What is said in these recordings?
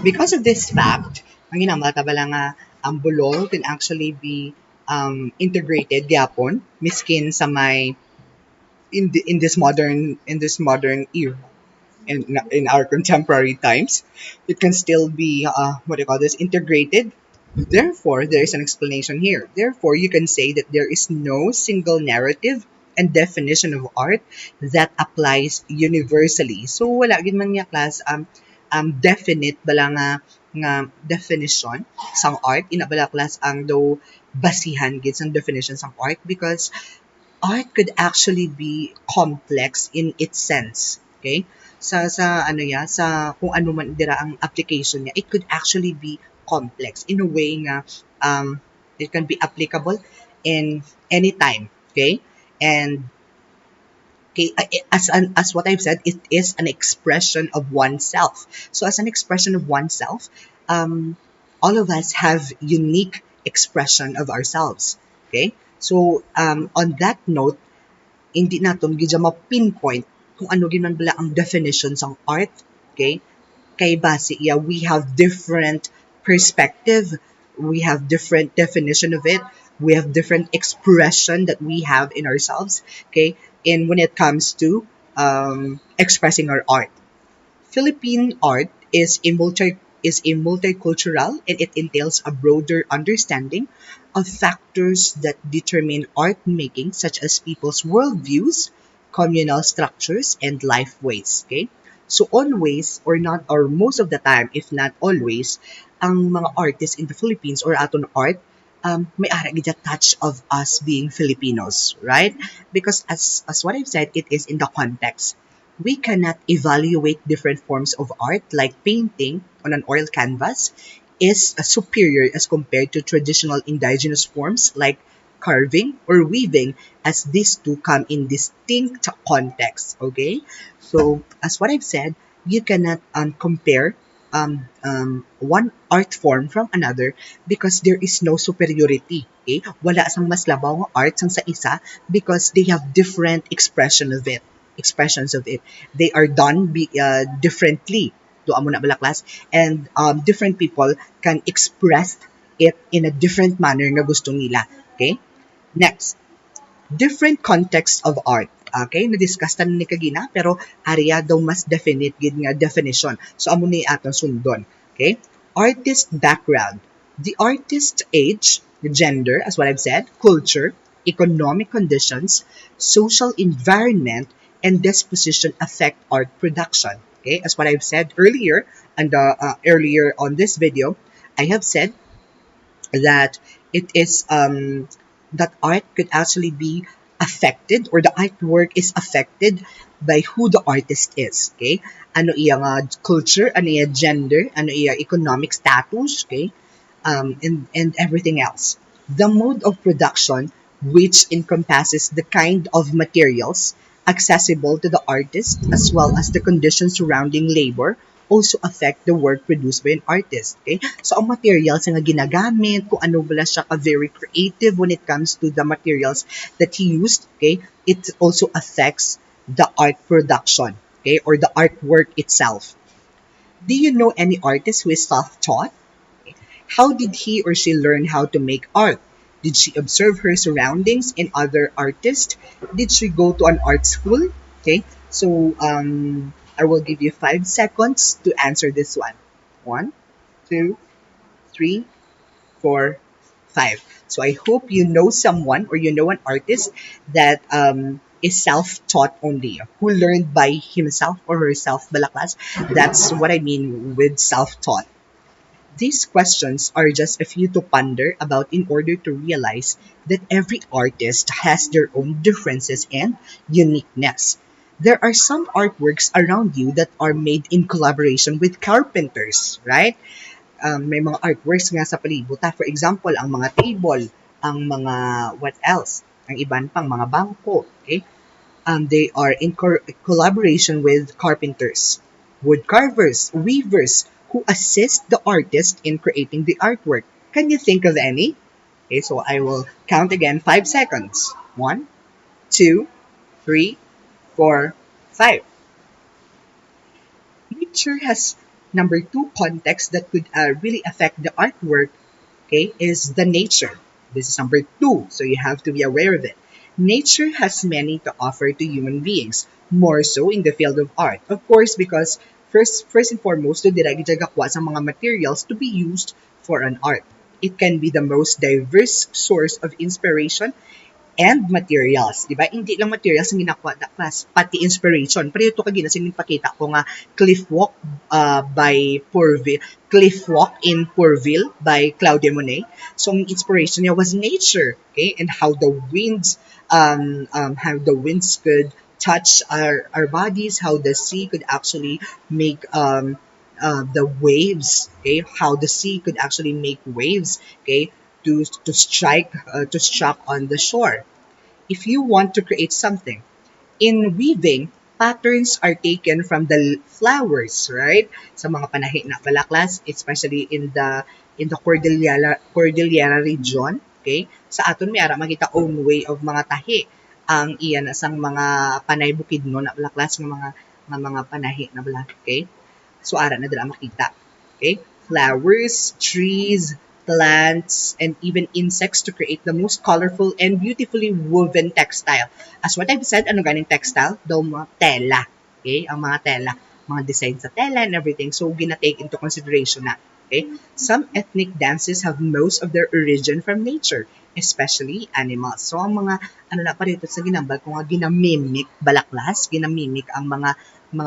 Because of this fact, ang ginamata bala nga ang bulol can actually be integrated gyapon miskin sa may in this modern era in our contemporary times, it can still be what do you call this integrated. Therefore, there is an explanation here. Therefore, you can say that there is no single narrative and definition of art that applies universally. So wala gid man nga class definite bala nga definition sang art ina bala class ang do basihan gid sang definition sang art because art could actually be complex in its sense. Okay? Sa ano ya, sa kung ano man dira ang application niya, it could actually be complex in a way nga it can be applicable in any time. Okay? And okay, as what I've said, it is an expression of oneself. So as an expression of oneself, all of us have unique expression of ourselves. Okay? So on that note, hindi naton gid ma-pinpoint kung ano gid man bala ang definition ng art. Okay? Kay base yeah, we have different perspective, we have different definition of it, we have different expression that we have in ourselves. Okay? And when it comes to expressing our art. Philippine art is a multicultural and it entails a broader understanding of factors that determine art making, such as people's worldviews, communal structures, and life ways. Okay? So always or not or most of the time, if not always, ang mga artists in the Philippines or aton art may ara gid a touch of us being Filipinos, right? Because as what I've said, it is in the context. We cannot evaluate different forms of art like painting on an oil canvas is superior as compared to traditional indigenous forms like carving or weaving as these two come in distinct contexts. Okay, so as what I've said, you cannot compare one art form from another because there is no superiority. Okay, wala sang mas labaw nga art sang sa isa because they have different expressions of it. They are done differently. Do amo na bala class and different people can express it in a different manner nga gusto nila. Okay? Next, different context of art. Okay, na-discuss na ni kagina pero area daw mas definite gid nga definition. So amo ni aton sundon. Okay? Artist background. The artist's age, gender, as what I've said, culture, economic conditions, social environment, and disposition affect art production. Okay, as what I've said earlier and earlier on this video, I have said that it is that art could actually be affected or the artwork is affected by who the artist is. Okay, ano iya nga culture, ano iya gender, ano iya economic status. Okay, and everything else. The mode of production, which encompasses the kind of materials accessible to the artist as well as the conditions surrounding labor, also affect the work produced by an artist. Okay? So, ang materials nga ginagamit, kung ano bala siya ka very creative when it comes to the materials that he used, okay, it also affects the art production, okay, or the artwork itself. Do you know any artist who is self-taught? How did he or she learn how to make art? Did she observe her surroundings and other artists? Did she go to an art school? Okay, so I will give you 5 seconds to answer this one. 1, 2, 3, 4, 5. So I hope you know someone or you know an artist that is self-taught only, who learned by himself or herself, balaklas. That's what I mean with self-taught. These questions are just a few to ponder about in order to realize that every artist has their own differences and uniqueness. There are some artworks around you that are made in collaboration with carpenters, right? May mga artworks nga sa palibot. For example, ang mga table, ang mga what else? Ang iban pang mga bangko, okay? They are in collaboration with carpenters, wood carvers, weavers, who assist the artist in creating the artwork. Can you think of any? Okay, so I will count again 5 seconds. 1, 2, 3, 4, 5. Nature has Number two context that could really affect the artwork, okay, is the nature. This is number two, so you have to be aware of it. Nature has many to offer to human beings, more so in the field of art. Of course, because first and foremost, to direct sa mga materials to be used for an art. It can be the most diverse source of inspiration and materials, di ba? Hindi lang materials ang ginakuha na class, pati inspiration. Pero ito kagina sa pakita ko nga Cliff Walk by Pourville, Cliff Walk in Pourville by Claude Monet. So ang inspiration niya was nature, okay? And how the winds could touch our bodies, how the sea could actually make the waves, okay? How the sea could actually make waves, okay? To strike on the shore. If you want to create something, in weaving, patterns are taken from the flowers, right? Sa mga panahi na balaklas, especially in the Cordillera region, okay? Sa aton may ara makita own way of mga tahi. Ang iyan asang mga panay bukid no na balaklas mga panahi na balak, okay? So ara na dala makita. Okay? Flowers, trees, plants, and even insects to create the most colorful and beautifully woven textile. As what I've said, ano ganing textile? Daw mga tela. Okay? Ang mga tela. Mga design sa tela and everything. So, gina-take into consideration na. Okay? Some ethnic dances have most of their origin from nature, especially animals. So, ang mga, ano na pa rito sa ginambal, kung nga ginamimic, balaklas, ginamimic ang mga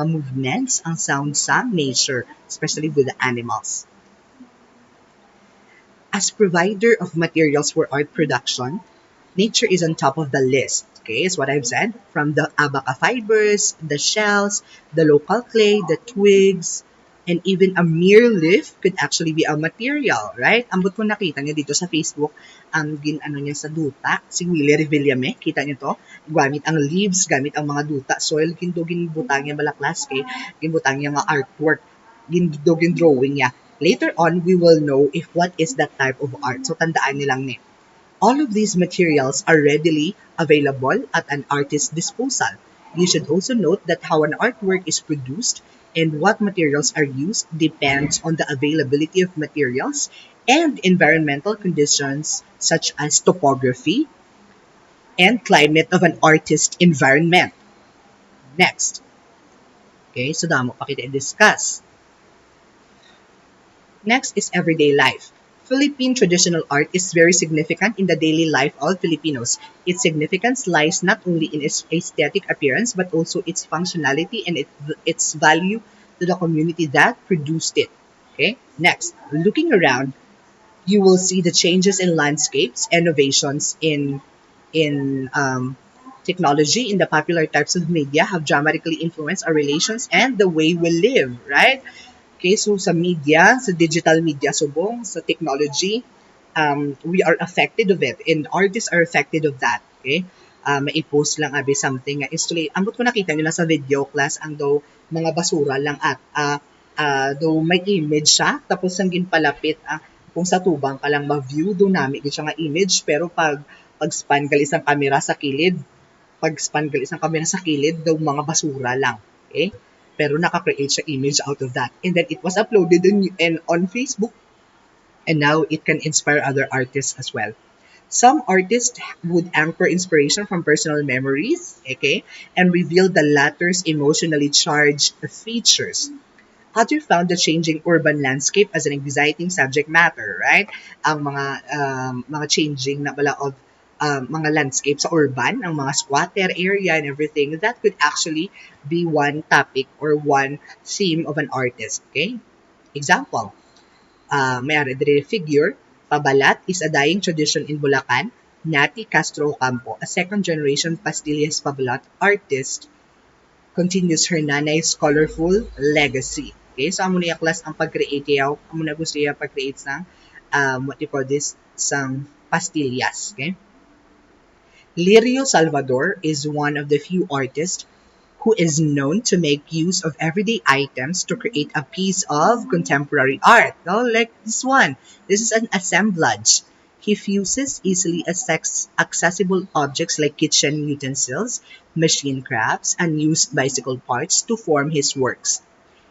movements, ang sounds sa nature, especially with the animals. As provider of materials for art production, nature is on top of the list. Okay, is what I've said. From the abaca fibers, the shells, the local clay, the twigs, and even a mere leaf could actually be a material, right? Ambot ko nakita niyo dito sa Facebook, ang ano niya sa duta, si Willie Revillame, kita niyo to? Gamit ang leaves, gamit ang mga duta, soil, ginbutang niya balaklas, kay ginbutang niya nga artwork, drawing niya. Later on, we will know if what is that type of art. So, tandaan nilang ni. All of these materials are readily available at an artist's disposal. You should also note that how an artwork is produced and what materials are used depends on the availability of materials and environmental conditions such as topography and climate of an artist's environment. Next. Okay, so damo pa kita i-discuss. Next is everyday life. Philippine traditional art is very significant in the daily life of Filipinos. Its significance lies not only in its aesthetic appearance but also its functionality and its value to the community that produced it. Okay? Next, looking around, you will see the changes in landscapes, innovations in technology, in the popular types of media have dramatically influenced our relations and the way we live, right? Okay, so sa media, sa digital media subong, sa technology, we are affected of it and artists are affected of that. Okay? Mai-post lang abi something nga instantly. Ambot ko nakita nyo lang sa video class ang daw mga basura lang at daw may image siya tapos ang ginpalapit kung sa tubang ka lang ma-view do nami gid siya nga image pero pag span gali isang camera sa kilid, daw mga basura lang. Okay? Pero naka-create siya image out of that. And then it was uploaded on Facebook. And now it can inspire other artists as well. Some artists would anchor inspiration from personal memories, okay, and reveal the latter's emotionally charged features. Others found the changing urban landscape as an exciting subject matter, right? Ang mga changing na bala of mga landscape sa urban, ang mga squatter area and everything, that could actually be one topic or one theme of an artist, okay? Example, may ari figure, Pabalat is a dying tradition in Bulacan. Nati Castro Ocampo, a second-generation pastillas Pabalat artist, continues her nanay's colorful legacy. Okay, so amo niya class ang pag-create yaw, amo na gusto niya pag-create ng what you call this, sang pastillas, okay? Lirio Salvador is one of the few artists who is known to make use of everyday items to create a piece of contemporary art. No, like this one. This is an assemblage. He fuses easily accessible objects like kitchen utensils, machine crafts, and used bicycle parts to form his works.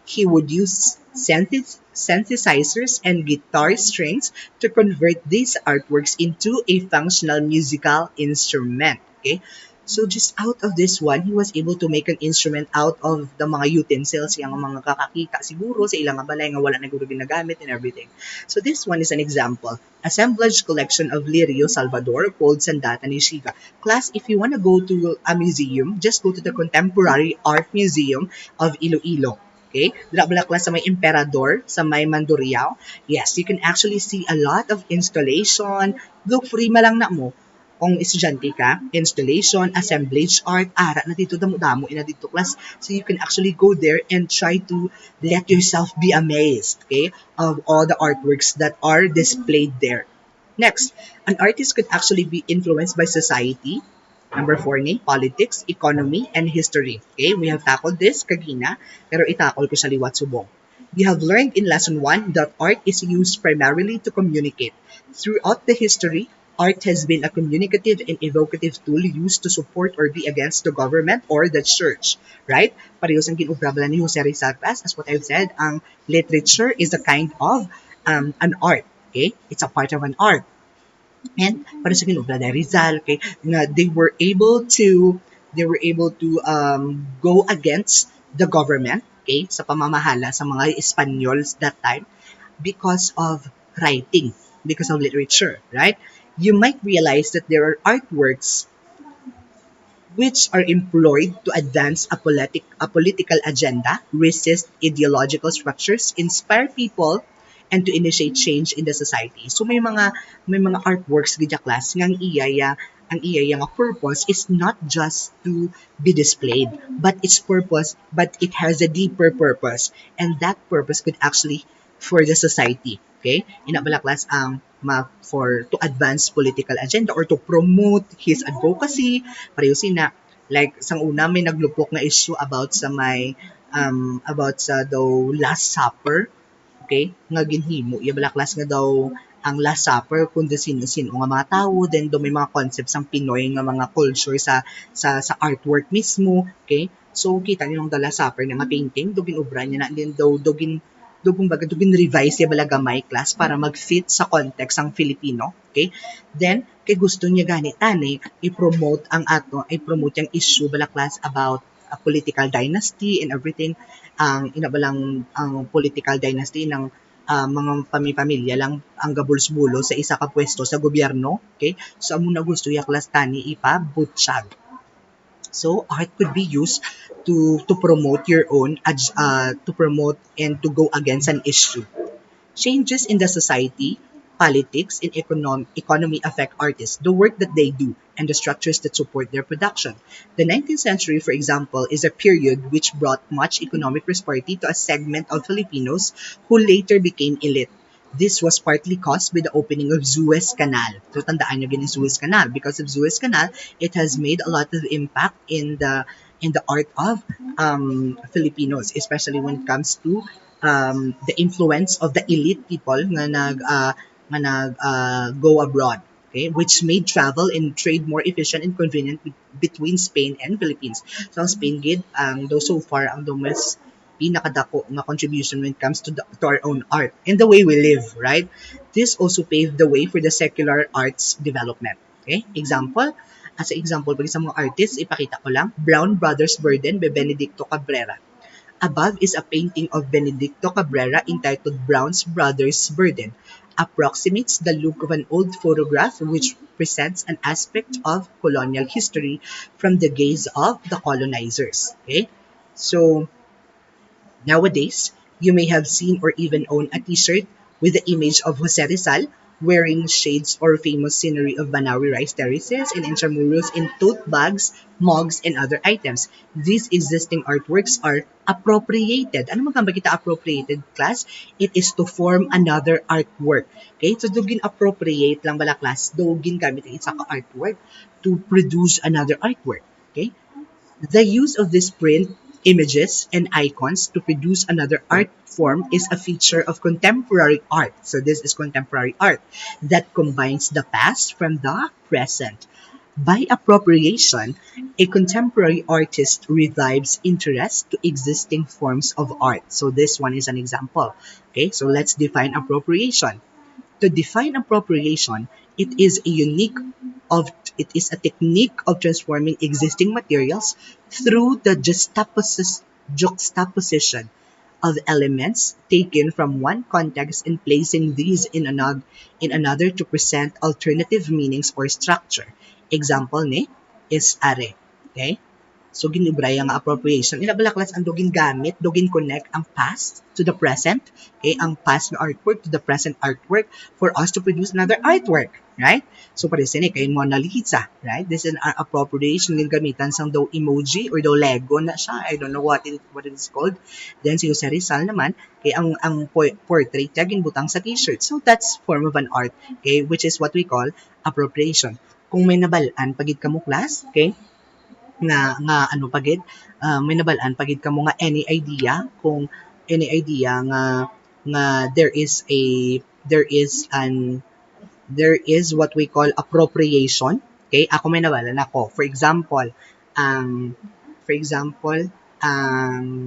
He would use synthesizers and guitar strings to convert these artworks into a functional musical instrument. Okay? So just out of this one, he was able to make an instrument out of the mga utensils, yung mga kakakita siguro sa ilang balay nga wala na guro ginagamit and everything. So this one is an example. Assemblage collection of Lirio Salvador called Sandata ni Shiga. Class, if you want to go to a museum, just go to the Contemporary Art Museum of Iloilo. Okay? Dila bala class sa may Emperador, sa may Mandurriao. Yes, you can actually see a lot of installation. Look, free malang na mo kung estudyante ka, installation, assemblage art, ara na dito damo-damo ina dito class. So you can actually go there and try to let yourself be amazed, okay, of all the artworks that are displayed there. Next, an artist could actually be influenced by society. Number 4 ni, politics, economy, and history. Okay, we have tackled this kagina, pero itakol ko sa liwat subong. We have learned in lesson 1 that art is used primarily to communicate. Throughout the history, art has been a communicative and evocative tool used to support or be against the government or the church. Right? Parehos ang ginubrabla ni Jose Rizal class. As what I've said, ang literature is a kind of an art. Okay? It's a part of an art. And para sa kinubla ni Rizal, okay, na they were able to go against the government, okay, sa pamamahala sa mga Espanyols that time because of writing, because of literature, right? You might realize that there are artworks which are employed to advance a political agenda, resist ideological structures, inspire people, and to initiate change in the society. So may mga artworks gidya class nga ang iyaya nga purpose is not just to be displayed, but it has a deeper purpose, and that purpose could actually for the society. Okay? Inabala class ang for to advance political agenda or to promote his advocacy. Pareho sina like sang una may naglupok na issue about sa daw Last Supper, okay, nga ginhimo iya bala class nga daw ang Last Supper kung sino-sino nga mga tao, then do may mga concepts ang Pinoy nga mga culture sa artwork mismo, okay. So kita niyo ang The Last Supper nga painting do ginubra niya na din do kumbaga do revise ya bala gamay class para mag-fit sa context ang Filipino, okay. Then kay gusto niya gani tani i-promote yung issue bala class about a political dynasty and everything, ang inabalang ang political dynasty ng mga pamilya lang ang gabulsbulo sa isa ka pwesto sa gobyerno, okay. So amo na gusto ya class tani ipabutyag. So art could be used to promote your own to promote and to go against an issue. Changes in the society, politics, and economy affect artists, the work that they do, and the structures that support their production. The 19th century, for example, is a period which brought much economic prosperity to a segment of Filipinos who later became elite. This was partly caused by the opening of Suez Canal. So tandaan nyo yung Suez Canal. Because of Suez Canal, it has made a lot of impact in the art of Filipinos, especially when it comes to the influence of the elite people nga go abroad, okay, which made travel and trade more efficient and convenient between Spain and Philippines. So ang Spain gid though so far ang mas pinakadako nga contribution when it comes to our own art and the way we live, right? This also paved the way for the secular arts development. Okay? As an example, pag sa mga artists, ipakita ko lang, Brown Brothers Burden by Benedicto Cabrera. Above is a painting of Benedicto Cabrera entitled Brown's Brothers Burden. Approximates the look of an old photograph which presents an aspect of colonial history from the gaze of the colonizers. Okay? So, nowadays, you may have seen or even own a t-shirt with the image of Jose Rizal wearing shades or famous scenery of Banawi rice terraces and intramuros in tote bags, mugs, and other items. These existing artworks are appropriated. Ano magkamba kita appropriated, class? It is to form another artwork. Okay? So, dugin appropriate lang bala, class. Dugin gamit ang isa ka artwork to produce another artwork. Okay? The use of these print images and icons to produce another art form is a feature of contemporary art. So this is contemporary art that combines the past from the present. By appropriation, a contemporary artist revives interest to existing forms of art. So this one is an example. Okay, so let's define appropriation. To define appropriation, it is a unique of it is a technique of transforming existing materials through the juxtaposition of elements taken from one context and placing these in another to present alternative meanings or structure. Example ni is are. Okay? So, ginubraya nga appropriation. Inabalaklas ang dugin gamit, dugin connect ang past to the present, okay, ang past na artwork to the present artwork for us to produce another artwork, right? So, para sini kay Mona Lisa, right? This is an appropriation ng gamitan sang daw emoji or daw Lego na siya. I don't know what it is called. Then, si Jose Rizal naman, kay ang portrait niya ginbutang sa t-shirt. So, that's form of an art, okay, which is what we call appropriation. Kung may nabalaan pagid kamo class, okay, nga ano pagid may nabalaan pagid kamo nga any idea nga there is what we call appropriation. Okay, ako may nabalaan ako, for example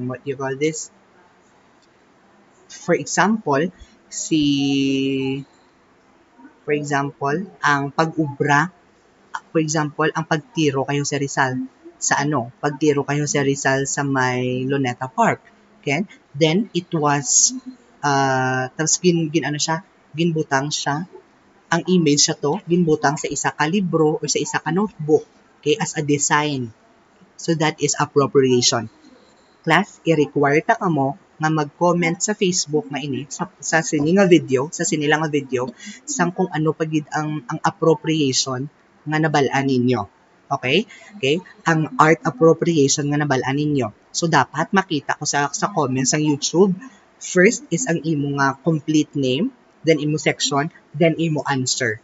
what you call this, for example si for example ang pag-ubra, for example, ang pagtiro kayo sa Rizal sa pagtiro kayo sa Rizal sa may Luneta Park. Okay? Then, it was, tapos ginbutang siya, ang image siya to, ginbutang sa isa ka libro or sa isa ka notebook, okay, as a design. So, that is appropriation. Class, i-require ta kamo nga mag-comment sa Facebook nga ini sa sini nga video, sang kung ano pagid ang appropriation nga nabalaan ninyo. Okay? Okay? Ang art appropriation nga nabalaan ninyo. So dapat makita ko sa comments ng YouTube. First is ang imo nga complete name, then imo section, then imo answer.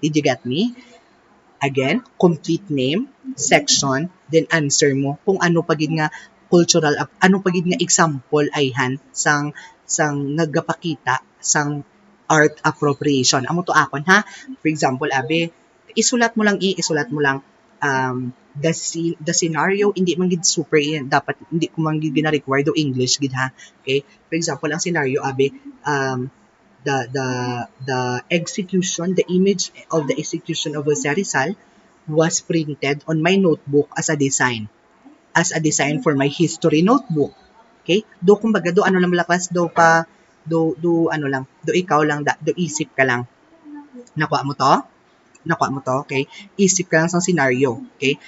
Did you get me? Again, complete name, section, then answer mo kung ano pagid nga cultural, ano pagid nga example ayhan sang nagapakita sang art appropriation. Amo to akon ha. For example, isulat mo lang the scenario, hindi man gid super dapat hindi ko man gid gina-require do English gid ha. Okay? For example, ang scenario the execution, the image of the execution of Jose Rizal was printed on my notebook as a design for my history notebook. Okay? Do kumbaga do ano lang malakas do ano lang, do ikaw lang do isip ka lang. Nakuha mo to, okay? Isip ka lang sa scenario, okay?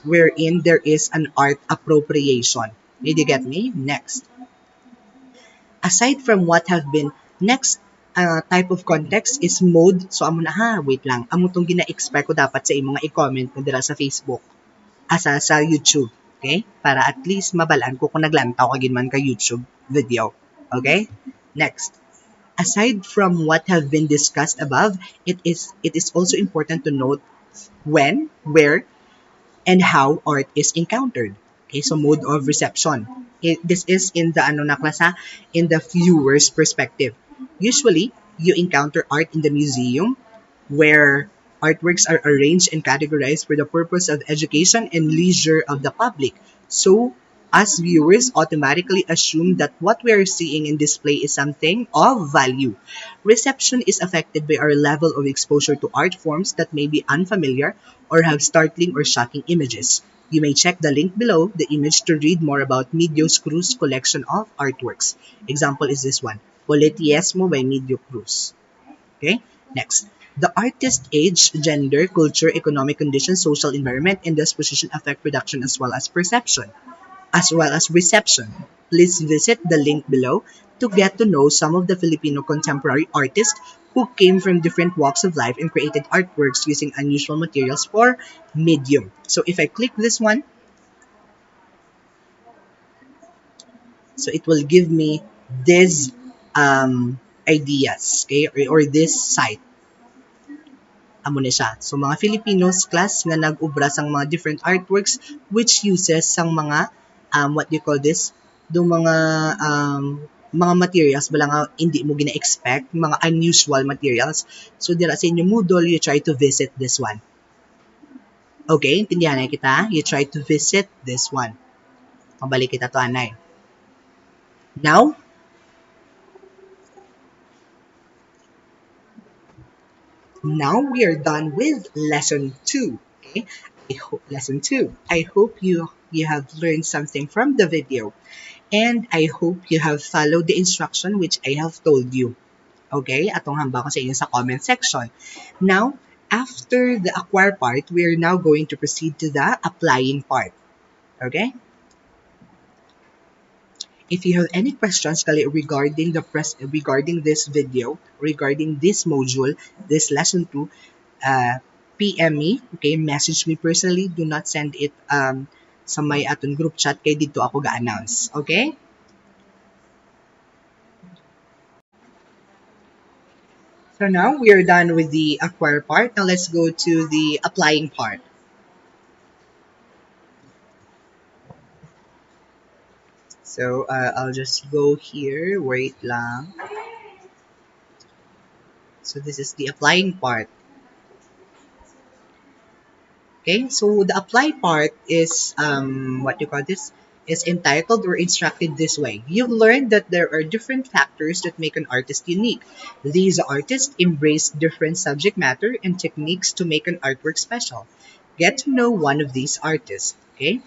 Wherein there is an art appropriation. Did you get me? Next. Aside from what have been, next type of context is mode. So, amo na wait lang. Amo tong gina-expect ko dapat sa imo nga i-comment mo dira sa Facebook, sa YouTube, okay? Para at least mabalaan ko kung naglantaw ka man ka YouTube video, okay? Next. Aside from what have been discussed above, it is also important to note when, where, and how art is encountered. Okay, so mode of reception. This is in the in the viewer's perspective. Usually, you encounter art in the museum where artworks are arranged and categorized for the purpose of education and leisure of the public. So, us viewers automatically assume that what we are seeing in display is something of value. Reception is affected by our level of exposure to art forms that may be unfamiliar or have startling or shocking images. You may check the link below the image to read more about Medio Cruz collection of artworks. Example is this one, Poletiesmo by Medio Cruz. Okay, next. The artist's age, gender, culture, economic conditions, social environment, and disposition affect production as well as reception. Please visit the link below to get to know some of the Filipino contemporary artists who came from different walks of life and created artworks using unusual materials for medium. So if I click this one, so it will give me these ideas, okay, or this site. Amo na siya. So mga Filipinos class nga nag-ubra sang mga different artworks which uses sang mga what do you call this? Do mga materials bala nga hindi mo gina-expect, mga unusual materials. So dira sa inyo Moodle, you try to visit this one. Okay, intindihan na kita. You try to visit this one. Mabalik kita to, anay. Now, we are done with lesson 2. Okay, lesson 2. I hope you have learned something from the video, and I hope you have followed the instruction which I have told you. Okay, atong hamba ko sa inyo sa comment section. Now, after the acquire part, we are now going to proceed to the applying part. Okay? If you have any questions regarding regarding this video, regarding this module, this lesson 2, PM me, okay? Message me personally. Do not send it sa may aton group chat kay dito ako ga-announce. Okay? So now we are done with the acquire part. Now let's go to the applying part. So I'll just go here. Wait lang. So this is the applying part. Okay, so the apply part is what you call this is entitled or instructed this way. You've learned that there are different factors that make an artist unique. These artists embrace different subject matter and techniques to make an artwork special. Get to know one of these artists. Okay,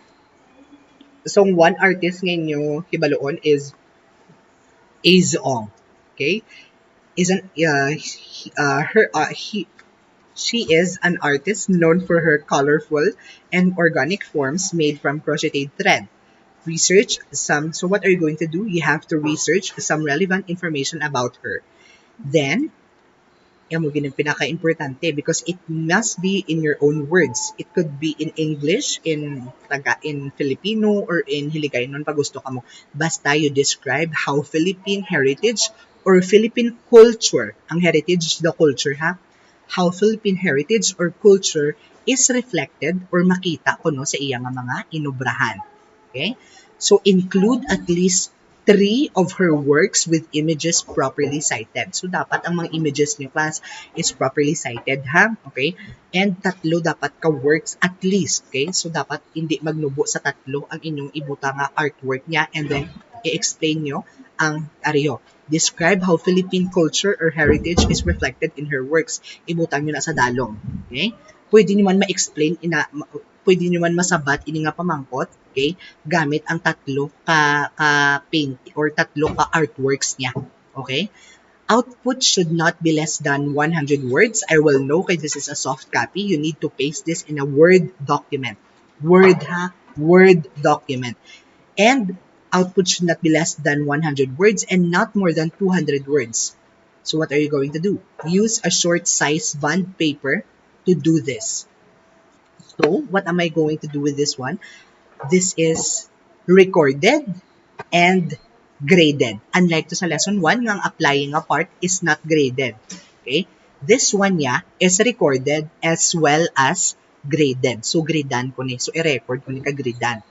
so one artist ngayon yung hibaloon is Aizong. Okay, is an her he She is an artist known for her colorful and organic forms made from crocheted thread. Research some. So what are you going to do? You have to research some relevant information about her. Then, yan mo ginang pinaka-importante because it must be in your own words. It could be in English, in Filipino, or in Hiligaynon pag gusto ka mo. Basta you describe how Philippine heritage or Philippine culture, ang heritage the culture ha, how Philippine heritage or culture is reflected or makita ko no sa iyang mga inubrahan. Okay? So include at least 3 of her works with images properly cited. So dapat ang mga images niyo class is properly cited ha. Okay? And tatlo dapat ka works at least. Okay? So dapat hindi magnubo sa tatlo ang inyong ibuta nga artwork niya and then i-explain nyo ang ariyo. Describe how Philippine culture or heritage is reflected in her works. Ibutang nyo na sa dalong. Okay? Pwede nyo man ma-explain, pwede nyo man masabat, ini nga pamangkot, okay? Gamit ang tatlo ka paint or tatlo ka artworks niya. Okay? Output should not be less than 100 words. I will know kay this is a soft copy. You need to paste this in a Word document. Word ha? Word document. And output should not be less than 100 words and not more than 200 words. So what are you going to do? Use a short size bond paper to do this. So what am I going to do with this one? This is recorded and graded. Unlike to sa lesson 1, ang applying a part is not graded. Okay? This one is recorded as well as graded. So gradan ko ni. So i-record ko ni ka-gradan.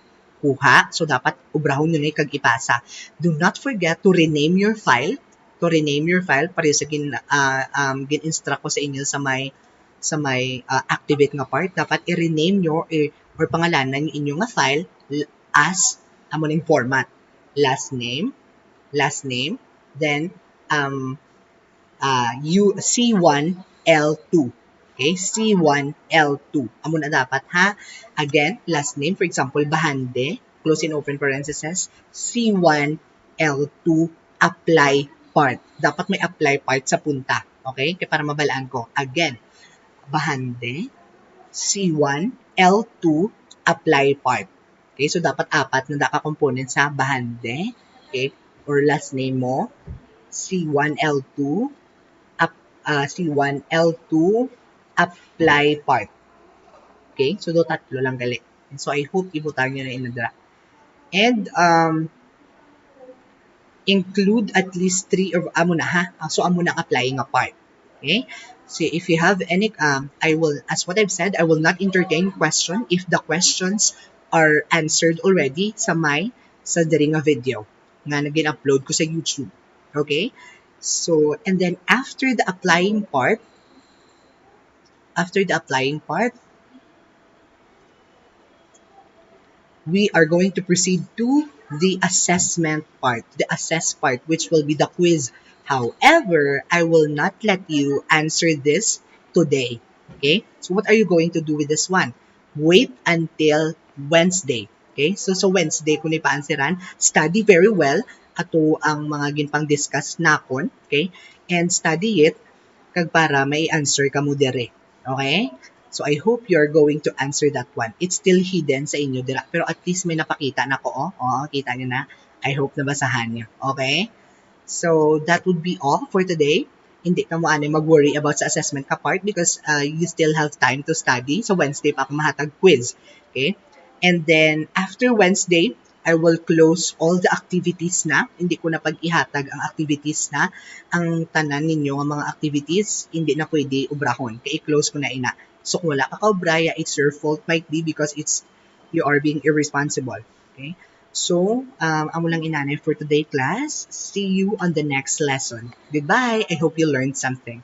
Kuha. So dapat ubrahon nyo ni kag ipasa. Do not forget to rename your file. To rename your file para sa gin-instruct ko sa inyo sa may activate nga part. Dapat i-rename nyo or pangalanan yung inyong nga file as amoning format. Last name, then C1L2. Okay, C1L2. Amo na dapat ha. Again, last name, for example, Bahande, close and open parentheses, C1L2 apply part. Dapat may apply part sa punta. Okay? Kaya para mabalaan ko. Again, Bahande, C1L2 apply part. Okay, so dapat 4 na component sa Bahande. Okay, or last name mo, C1L2, C1L2 apply part. Okay, so do tatlo lang gali. So I hope ibutang nyo na inadra. And include at least 3 of amo na ha. So amo na applying a part. Okay? So if you have any I will, as what I've said, I will not entertain question if the questions are answered already sa diri nga video nga nagin-upload ko sa YouTube. Okay? So and then after the applying part, we are going to proceed to the assessment part, the assess part, which will be the quiz. However, I will not let you answer this today. Okay? So what are you going to do with this one? Wait until Wednesday. Okay? So Wednesday, kung ipa-answeran, study very well ato ang mga ginpang discuss nakon. Okay? And study it kag para may answer ka mo dire. Okay? So I hope you're going to answer that one. It's still hidden sa inyo dira. Pero at least may napakita na ko. Oh, kita niyo na. I hope nabasahan niyo. Okay? So that would be all for today. Hindi ka mo mag-worry about sa assessment ka part because you still have time to study. So Wednesday pa ako mahatag quiz. Okay? And then after Wednesday, I will close all the activities na. Hindi ko na pag-ihatag ang activities na. Ang tanan ninyo, ang mga activities, hindi na pwede ubrahon. Kaya i-close ko na ina. So kung wala ka kaubraya, it's your fault might be because it's you are being irresponsible. Okay? So, amo lang inanay for today class. See you on the next lesson. Goodbye. I hope you learned something.